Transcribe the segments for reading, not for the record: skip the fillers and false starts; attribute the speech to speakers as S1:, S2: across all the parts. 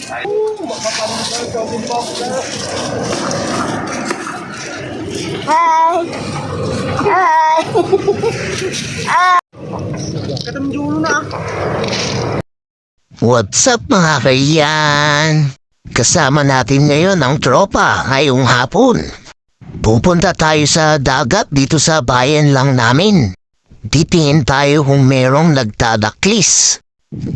S1: Hi! Hi!
S2: What's up mga kaiyan? Kasama natin ngayon ang tropa ngayong hapon. Pupunta tayo sa dagat dito sa bayan lang namin. Titingin tayo kung merong nagtadaklis.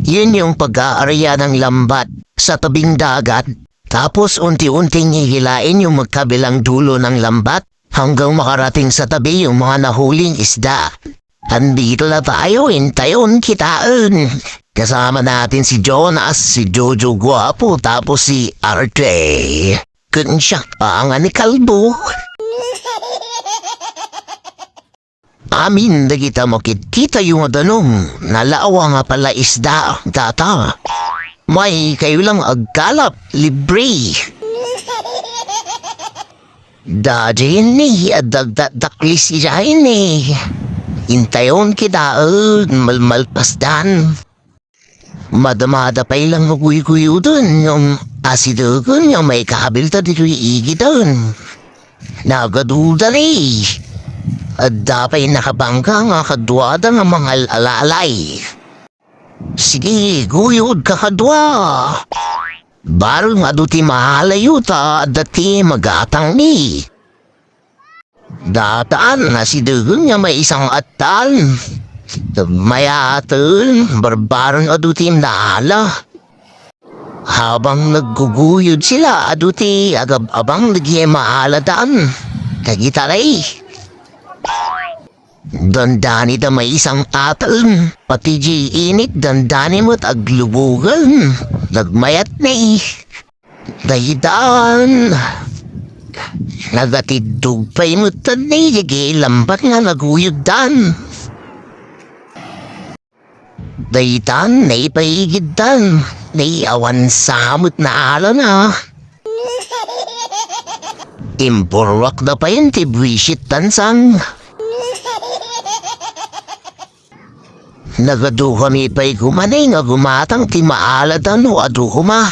S2: Yun yung pag-aarya ng lambat sa tabing dagat. Tapos unti-unting hihilain yung magkabilang dulo ng lambat hanggang makarating sa tabi yung mga nahuling isda. Andito na tayo, hintayon kitaan. Kasama natin si Jonas, si Jojo Guapo, tapos si RJ. Kunsyak pa nga ni Kalbo. Amin na kita makikita yung adanong nalawa nga pala isda data. May kayo lang agkalap, libre. Dadi ni adagdaklis siya ni. Intayon kita malmalpasdan. Madamada pa ilang maguy-guyo dun yung asido kun yung may kabil ta dito iigi dun. Nagaduda ni. At dapay nakabangka nga kadwada nga mga alalay. Sige, guyod ka kadwa. Barang aduti mahalayo ta dati magatang ni. Dataan na si Dugun nga may isang atal. Maya atal, barbarang aduti naala. Habang nagguguyod sila, aduti agab-abang nagye maaladaan. Kagitaray. Dandani da may isang atal. Pati di init, dandani mo't aglubugan. Nagmayat na Dayidaan. Nagatidug pa imutan na lambat nga naguyod dan. Dayitan na ipaigid dan. Naiawan samot na ala na. Impurwak na pa yun tibwisit tansang. Nagadu kami pa'y kumanay nga gumatang ti maaladan o adu kuma.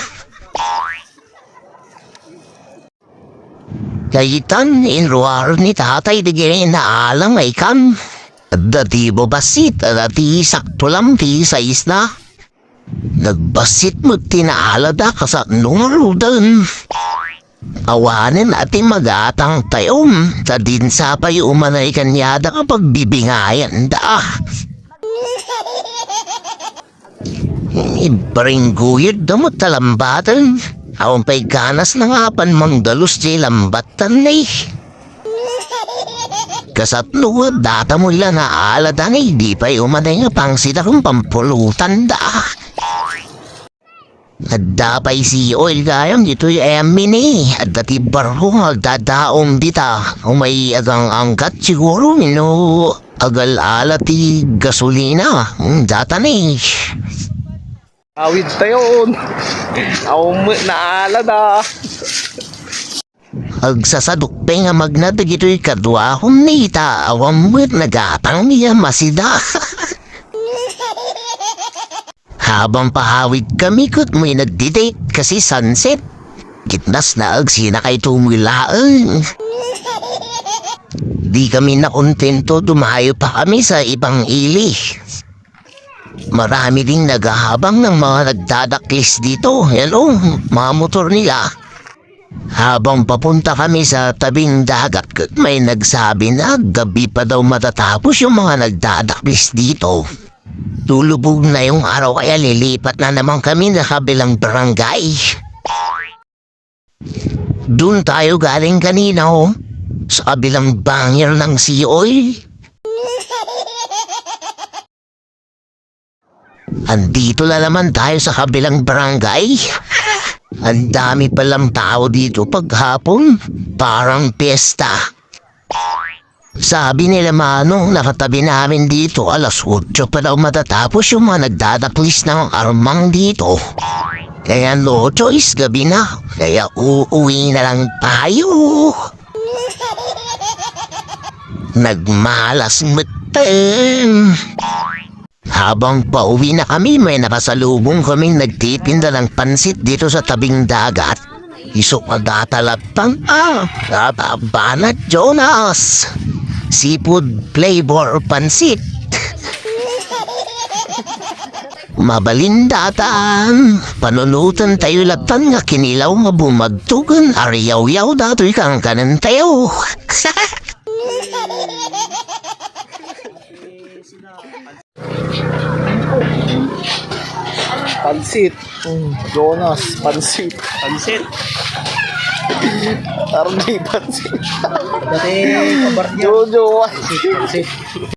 S2: Kayitan inruar ni tatay digay na alang ay kan. Dati bo basit dati sakto lang ti sa isna. Nagbasit mo tinaalada ka nung rudan. Awanin ati magatang tayom. Ta din sa pa'y umanay kanyada kapag bibingayan da. Ibaringguyod na mo talambatan. Awang pa'y ganas na nga pan mangdalos di lambatan na Kasatlo, data mo lang na aladan di pa'y umanay nga pang sila kong pampulutan da. Nadapay si oil gayam dito'y emin At dati baro dadaong dita. Kung may agang angkat siguro agal alati gasolina. Data na
S3: Awid tayon. Awit na alada.
S2: Agsasaduk pa nga magnata gito'y kadwa kung nita. Awamwit nagatang niya masida. Habang pahawid kami kot mo'y nagdidate kasi sunset. Gitnas na agsina kay tumilaan. Di kami nakontento, dumayo pa kami sa ibang ili. Marami ding naghahabang ng mga nagdadaklis dito. Hello, mga motor nila. Habang papunta kami sa tabing dagat, may nagsabi na gabi pa daw matatapos yung mga nagdadaklis dito. Tulubog na yung araw kaya lilipat na naman kami sa kabilang barangay. Doon tayo galing kanina sa kabilang bangir ng Sioy. Andito na naman tayo sa kabilang barangay. Ang dami palang tao dito paghapon. Parang piyesta. Sabi nila Manong nakatabi namin dito 8:00 pa daw matatapos yung mga nagdadaklis ng armang dito. Kaya no choice gabi na. Kaya uuwi na lang tayo. Nagmalas matan. Habang pauwi na kami, may nakasalubong kaming nagtitinda ng pansit dito sa tabing dagat. Isok magtatalaptang Banat Jonas. Seafood flavor pansit. Mabalindatan. Panunutan tayo latan nga kinilaw nga bumagtugan. Ariyaw-yaw dato'y kang kanan tayo.
S3: Pansit. Jonas, pansit.
S4: Pansit.
S3: Tarong may pansit.
S4: Dati kabar niya.
S3: Jojo.
S4: Pansit.